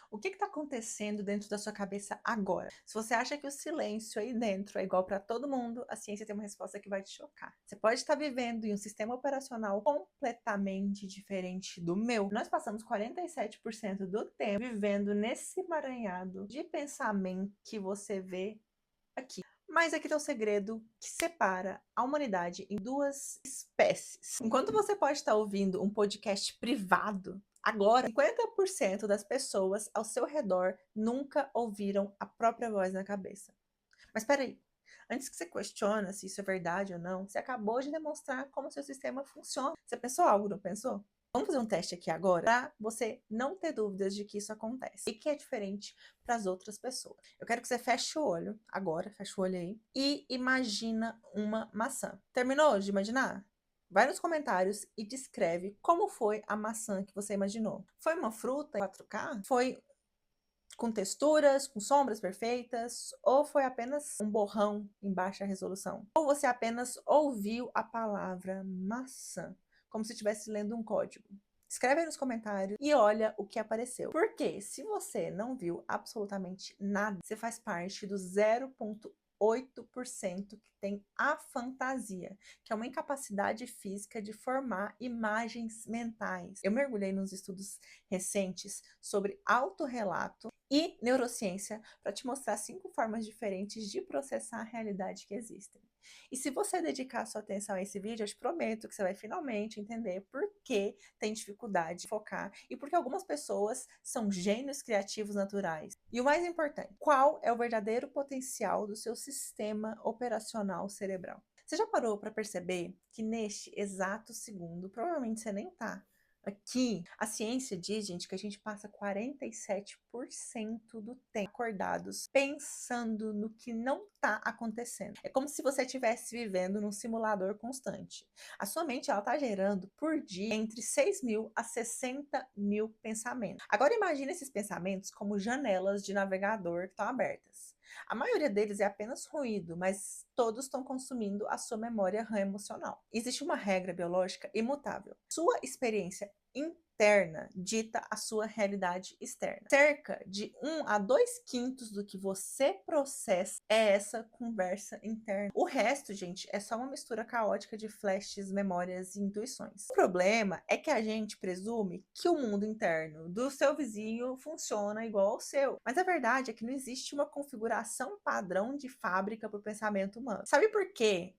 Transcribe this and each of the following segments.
O que está acontecendo dentro da sua cabeça agora? Se você acha que o silêncio aí dentro é igual para todo mundo, a ciência tem uma resposta que vai te chocar. Você pode estar vivendo em um sistema operacional completamente diferente do meu. Nós passamos 47% do tempo vivendo nesse emaranhado de pensamento que você vê aqui. Mas aqui está o segredo que separa a humanidade em duas espécies. Enquanto você pode estar ouvindo um podcast privado, agora 50% das pessoas ao seu redor nunca ouviram a própria voz na cabeça. Mas espera aí, antes que você questione se isso é verdade ou não, você acabou de demonstrar como seu sistema funciona. Você pensou algo, não pensou? Vamos fazer um teste aqui agora para você não ter dúvidas de que isso acontece e que é diferente para as outras pessoas. Eu quero que você feche o olho agora, feche o olho aí e imagina uma maçã. Terminou de imaginar? Vai nos comentários e descreve como foi a maçã que você imaginou. Foi uma fruta em 4K? Foi com texturas, com sombras perfeitas, ou foi apenas um borrão em baixa resolução? Ou você apenas ouviu a palavra maçã, como se estivesse lendo um código? Escreve aí nos comentários e olha o que apareceu. Porque se você não viu absolutamente nada, você faz parte do 0,8% que tem a fantasia, que é uma incapacidade física de formar imagens mentais. Eu mergulhei nos estudos recentes sobre autorrelato e neurociência para te mostrar 5 formas diferentes de processar a realidade que existem. E se você dedicar sua atenção a esse vídeo, eu te prometo que você vai finalmente entender por que tem dificuldade de focar e por que algumas pessoas são gênios criativos naturais. E o mais importante, qual é o verdadeiro potencial do seu sistema operacional cerebral? Você já parou para perceber que neste exato segundo, provavelmente você nem está aqui, a ciência diz, gente, que a gente passa 47% do tempo acordados pensando no que não está acontecendo. É como se você estivesse vivendo num simulador constante. A sua mente, ela está gerando por dia entre 6 mil a 60 mil pensamentos. Agora imagine esses pensamentos como janelas de navegador que estão abertas. A maioria deles é apenas ruído, mas todos estão consumindo a sua memória RAM emocional. Existe uma regra biológica imutável. Sua experiência interna dita a sua realidade externa. Cerca de 1 a 2 quintos do que você processa é essa conversa interna. O resto, gente, é só uma mistura caótica de flashes, memórias e intuições. O problema é que a gente presume que o mundo interno do seu vizinho funciona igual ao seu. Mas a verdade é que não existe uma configuração padrão de fábrica para o pensamento humano. Sabe por quê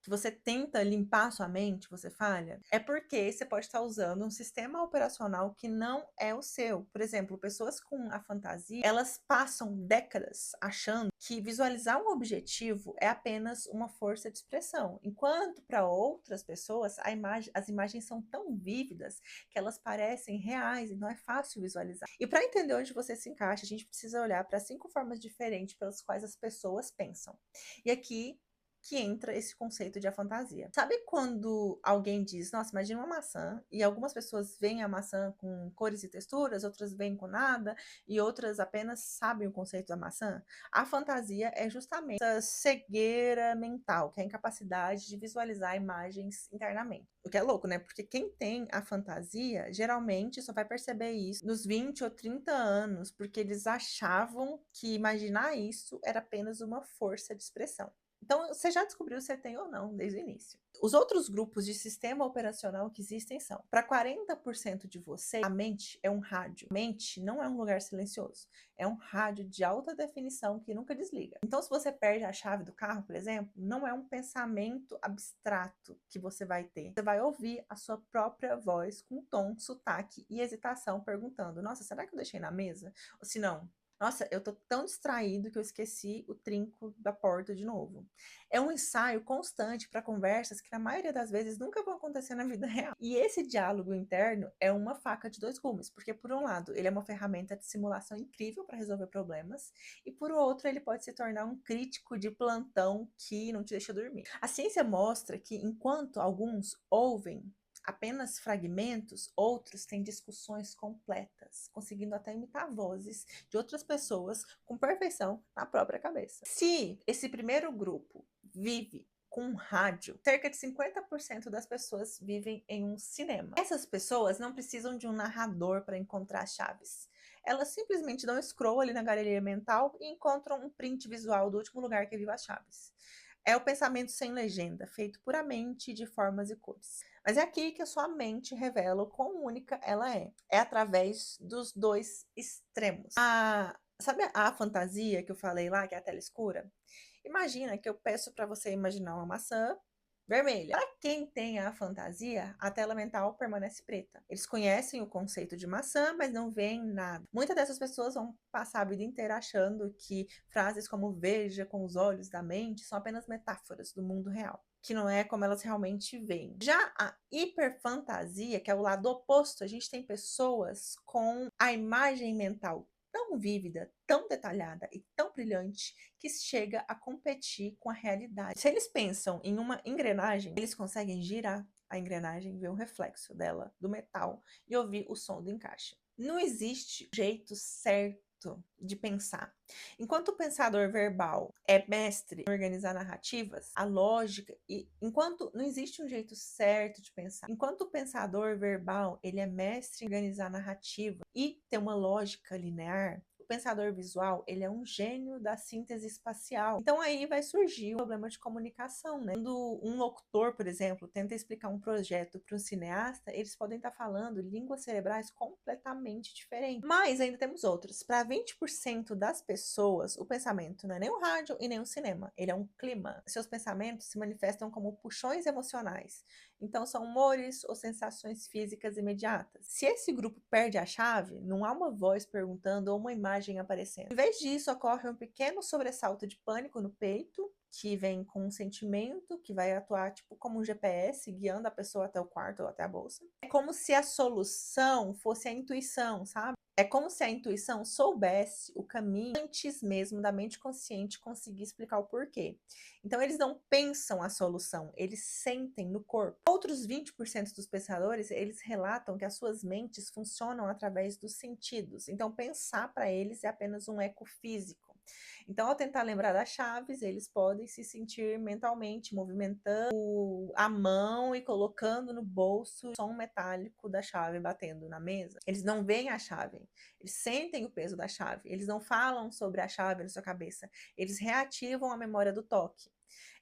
que você tenta limpar sua mente, você falha? É porque você pode estar usando um sistema operacional que não é o seu. Por exemplo, pessoas com a fantasia, elas passam décadas achando que visualizar um objetivo é apenas uma força de expressão, enquanto para outras pessoas as imagens são tão vívidas que elas parecem reais e não é fácil visualizar. E para entender onde você se encaixa, a gente precisa olhar para 5 formas diferentes pelas quais as pessoas pensam. E aqui que entra esse conceito de a fantasia. Sabe quando alguém diz, nossa, imagina uma maçã, e algumas pessoas veem a maçã com cores e texturas, outras veem com nada, e outras apenas sabem o conceito da maçã? A fantasia é justamente essa cegueira mental, que é a incapacidade de visualizar imagens internamente. O que é louco, né? Porque quem tem a fantasia, geralmente só vai perceber isso nos 20 ou 30 anos, porque eles achavam que imaginar isso era apenas uma força de expressão. Então, você já descobriu se você tem ou não desde o início. Os outros grupos de sistema operacional que existem são: para 40% de você, a mente é um rádio. A mente não é um lugar silencioso, é um rádio de alta definição que nunca desliga. Então, se você perde a chave do carro, por exemplo, não é um pensamento abstrato que você vai ter. Você vai ouvir a sua própria voz com tom, sotaque e hesitação perguntando: nossa, será que eu deixei na mesa? Ou se não, nossa, eu tô tão distraído que eu esqueci o trinco da porta de novo. É um ensaio constante para conversas que, na maioria das vezes, nunca vão acontecer na vida real. E esse diálogo interno é uma faca de dois gumes, porque, por um lado, ele é uma ferramenta de simulação incrível para resolver problemas, e, por outro, ele pode se tornar um crítico de plantão que não te deixa dormir. A ciência mostra que, enquanto alguns ouvem apenas fragmentos, outros têm discussões completas, conseguindo até imitar vozes de outras pessoas com perfeição na própria cabeça. Se esse primeiro grupo vive com um rádio, cerca de 50% das pessoas vivem em um cinema. Essas pessoas não precisam de um narrador para encontrar chaves. elas simplesmente dão scroll ali na galeria mental e encontram um print visual do último lugar que viu as chaves. É o pensamento sem legenda, feito puramente de formas e cores. Mas é aqui que a sua mente revela o quão única ela é. É através dos dois extremos. Sabe a fantasia que eu falei lá, que é a tela escura? Imagina que eu peço para você imaginar uma maçã vermelha. Para quem tem a fantasia, a tela mental permanece preta. Eles conhecem o conceito de maçã, mas não veem nada. Muitas dessas pessoas vão passar a vida inteira achando que frases como veja com os olhos da mente são apenas metáforas do mundo real, que não é como elas realmente veem. Já a hiperfantasia, que é o lado oposto, a gente tem pessoas com a imagem mental tão vívida, tão detalhada e tão brilhante que chega a competir com a realidade. Se eles pensam em uma engrenagem, eles conseguem girar a engrenagem, ver o reflexo dela, do metal, e ouvir o som do encaixe. Não existe jeito certo de pensar. Enquanto o pensador verbal é mestre em organizar narrativas, a lógica, e enquanto não existe um jeito certo de pensar, enquanto o pensador verbal ele é mestre em organizar narrativa e ter uma lógica linear, o pensador visual ele é um gênio da síntese espacial. Então aí vai surgir um problema de comunicação, né? Quando um locutor, por exemplo, tenta explicar um projeto para um cineasta, eles podem estar falando línguas cerebrais completamente diferentes. Mas ainda temos outros. Para 20% das pessoas, o pensamento não é nem o rádio e nem o cinema, ele é um clima. Seus pensamentos se manifestam como puxões emocionais. Então, são humores ou sensações físicas imediatas. Se esse grupo perde a chave, não há uma voz perguntando ou uma imagem aparecendo. Em vez disso, ocorre um pequeno sobressalto de pânico no peito, que vem com um sentimento que vai atuar tipo como um GPS, guiando a pessoa até o quarto ou até a bolsa. É como se a solução fosse a intuição, sabe? É como se a intuição soubesse o caminho antes mesmo da mente consciente conseguir explicar o porquê. Então, eles não pensam a solução, eles sentem no corpo. Outros 20% dos pensadores, eles relatam que as suas mentes funcionam através dos sentidos. Então, pensar para eles é apenas um eco físico. Então, ao tentar lembrar das chaves, eles podem se sentir mentalmente movimentando a mão e colocando no bolso o som metálico da chave batendo na mesa. Eles não veem a chave, eles sentem o peso da chave, eles não falam sobre a chave na sua cabeça, eles reativam a memória do toque.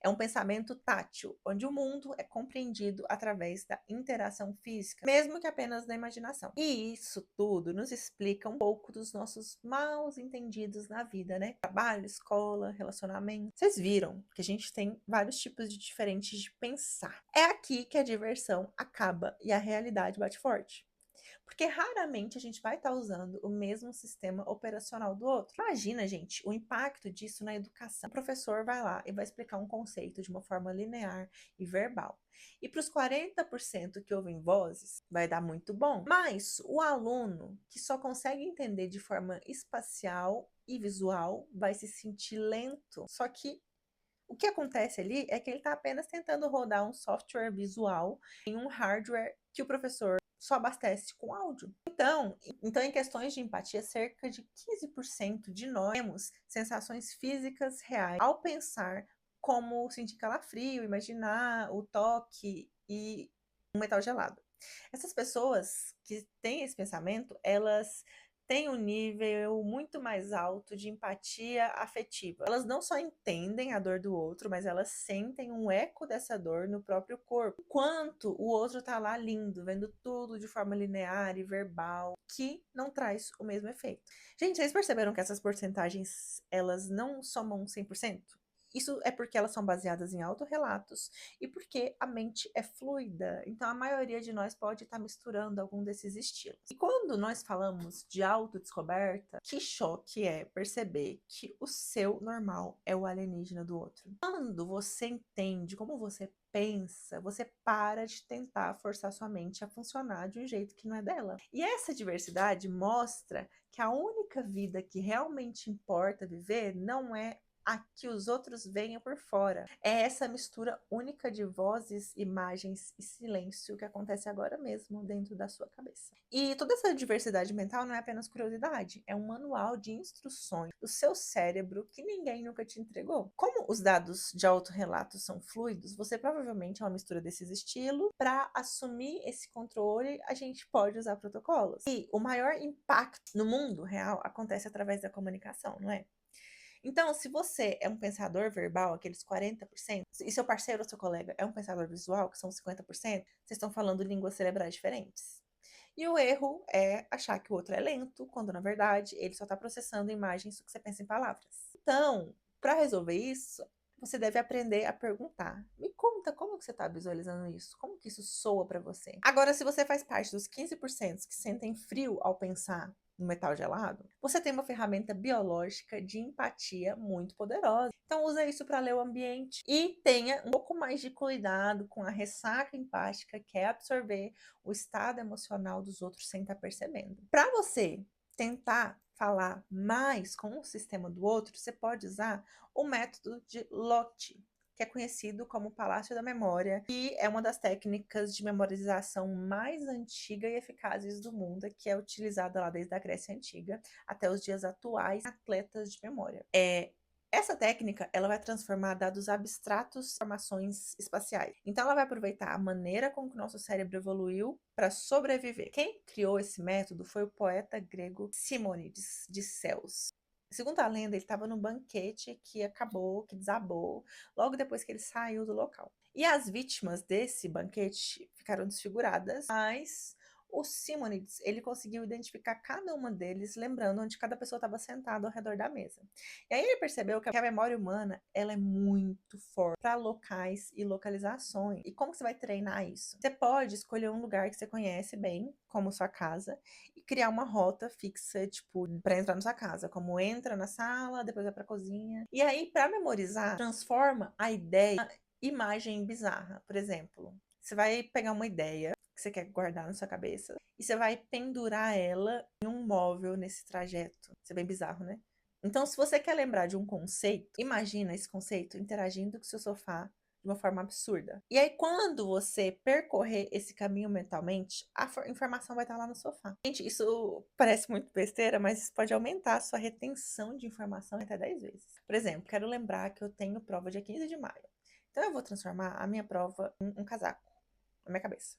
É um pensamento tátil, onde o mundo é compreendido através da interação física, mesmo que apenas da imaginação. E isso tudo nos explica um pouco dos nossos maus entendidos na vida, né? Trabalho, escola, relacionamento. Vocês viram que a gente tem vários tipos de diferentes de pensar. É aqui que a diversão acaba e a realidade bate forte. Porque raramente a gente vai estar usando o mesmo sistema operacional do outro. Imagina, gente, o impacto disso na educação. O professor vai lá e vai explicar um conceito de uma forma linear e verbal. E para os 40% que ouvem vozes, vai dar muito bom. Mas o aluno que só consegue entender de forma espacial e visual vai se sentir lento. Só que o que acontece ali é que ele está apenas tentando rodar um software visual em um hardware que o professor só abastece com áudio. Então, em questões de empatia, cerca de 15% de nós temos sensações físicas reais ao pensar, como sentir calafrio, imaginar o toque e um metal gelado. Essas pessoas que têm esse pensamento, elas têm um nível muito mais alto de empatia afetiva. Elas não só entendem a dor do outro, mas elas sentem um eco dessa dor no próprio corpo. Enquanto o outro tá lá lindo, vendo tudo de forma linear e verbal, que não traz o mesmo efeito. Gente, vocês perceberam que essas porcentagens, elas não somam 100%? Isso é porque elas são baseadas em autorrelatos e porque a mente é fluida. Então, a maioria de nós pode estar misturando algum desses estilos. E quando nós falamos de autodescoberta, que choque é perceber que o seu normal é o alienígena do outro. Quando você entende como você pensa, você para de tentar forçar sua mente a funcionar de um jeito que não é dela. E essa diversidade mostra que a única vida que realmente importa viver não é a que os outros veem por fora. É essa mistura única de vozes, imagens e silêncio que acontece agora mesmo dentro da sua cabeça. E toda essa diversidade mental não é apenas curiosidade, é um manual de instruções do seu cérebro que ninguém nunca te entregou. Como os dados de autorrelatos são fluidos, você provavelmente é uma mistura desses estilos. Para assumir esse controle, a gente pode usar protocolos. E o maior impacto no mundo real acontece através da comunicação, não é? Então, se você é um pensador verbal, aqueles 40%, e seu parceiro ou seu colega é um pensador visual, que são 50%, vocês estão falando línguas cerebrais diferentes. E o erro é achar que o outro é lento, quando na verdade ele só está processando imagens do que você pensa em palavras. Então, para resolver isso, você deve aprender a perguntar. Me conta como que você está visualizando isso? Como que isso soa para você? Agora, se você faz parte dos 15% que sentem frio ao pensar no metal gelado, você tem uma ferramenta biológica de empatia muito poderosa. Então usa isso para ler o ambiente e tenha um pouco mais de cuidado com a ressaca empática, que é absorver o estado emocional dos outros sem estar percebendo. Para você tentar falar mais com o sistema do outro, você pode usar o método de Lottie, que é conhecido como Palácio da Memória, e é uma das técnicas de memorização mais antiga e eficazes do mundo, que é utilizada lá desde a Grécia Antiga até os dias atuais em atletas de memória. Essa técnica, ela vai transformar dados abstratos em informações espaciais. Então, ela vai aproveitar a maneira como que o nosso cérebro evoluiu para sobreviver. Quem criou esse método foi o poeta grego Simônides de Ceos. Segundo a lenda, ele estava num banquete que acabou, que desabou, logo depois que ele saiu do local. E as vítimas desse banquete ficaram desfiguradas, mas o Simônides, ele conseguiu identificar cada uma deles, lembrando onde cada pessoa estava sentada ao redor da mesa. E aí ele percebeu que a memória humana, ela é muito forte para locais e localizações. E como você vai treinar isso? Você pode escolher um lugar que você conhece bem, como sua casa, e criar uma rota fixa, tipo, para entrar na sua casa, como entra na sala, depois vai para a cozinha. E aí, para memorizar, transforma a ideia em imagem bizarra. Por exemplo, você vai pegar uma ideia que você quer guardar na sua cabeça e você vai pendurar ela em um móvel nesse trajeto. Isso é bem bizarro, né? Então, se você quer lembrar de um conceito, imagina esse conceito interagindo com o seu sofá de uma forma absurda. E aí, quando você percorrer esse caminho mentalmente, a informação vai estar lá no sofá. Gente, isso parece muito besteira, mas isso pode aumentar a sua retenção de informação até 10 vezes. Por exemplo, quero lembrar que eu tenho prova dia 15 de maio. Então, eu vou transformar a minha prova em um casaco na minha cabeça.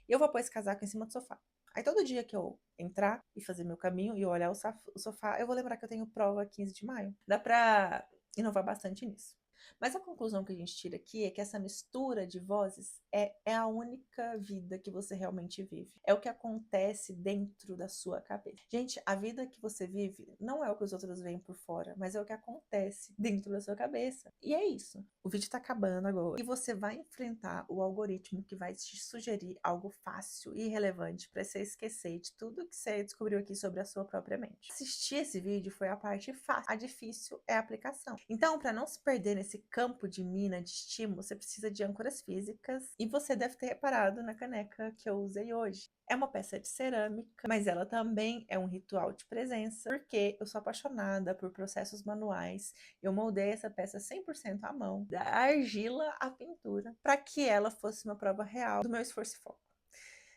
E eu vou pôr esse casaco em cima do sofá. Aí todo dia que eu entrar e fazer meu caminho e eu olhar o sofá, eu vou lembrar que eu tenho prova 15 de maio. Dá pra inovar bastante nisso. Mas a conclusão que a gente tira aqui é que essa mistura de vozes é a única vida que você realmente vive. É o que acontece dentro da sua cabeça. Gente, a vida que você vive não é o que os outros veem por fora, mas é o que acontece dentro da sua cabeça. E é isso. O vídeo tá acabando agora. E você vai enfrentar o algoritmo que vai te sugerir algo fácil e relevante para você esquecer de tudo que você descobriu aqui sobre a sua própria mente. Assistir esse vídeo foi a parte fácil. A difícil é a aplicação. Então, para não se perder nesse campo de mina de estímulo, você precisa de âncoras físicas e você deve ter reparado na caneca que eu usei hoje. É uma peça de cerâmica, mas ela também é um ritual de presença, porque eu sou apaixonada por processos manuais. Eu moldei essa peça 100% à mão, da argila à pintura, para que ela fosse uma prova real do meu esforço e foco.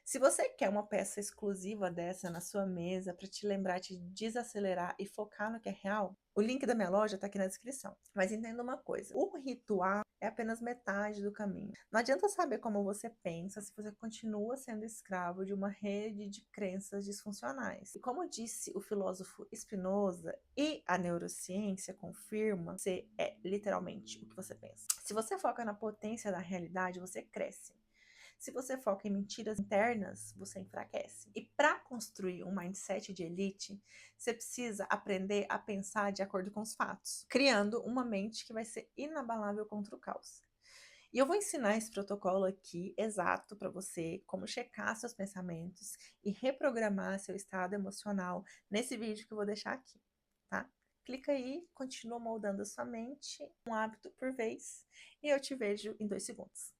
Se você quer uma peça exclusiva dessa na sua mesa para te lembrar de desacelerar e focar no que é real, o link da minha loja está aqui na descrição. Mas entenda uma coisa, o ritual é apenas metade do caminho. Não adianta saber como você pensa se você continua sendo escravo de uma rede de crenças disfuncionais. E como disse o filósofo Spinoza, e a neurociência confirma, você é literalmente o que você pensa. Se você foca na potência da realidade, você cresce. Se você foca em mentiras internas, você enfraquece. E para construir um mindset de elite, você precisa aprender a pensar de acordo com os fatos, criando uma mente que vai ser inabalável contra o caos. E eu vou ensinar esse protocolo aqui exato para você, como checar seus pensamentos e reprogramar seu estado emocional nesse vídeo que eu vou deixar aqui, tá? Clica aí, continua moldando a sua mente, um hábito por vez, e eu te vejo em 2 segundos.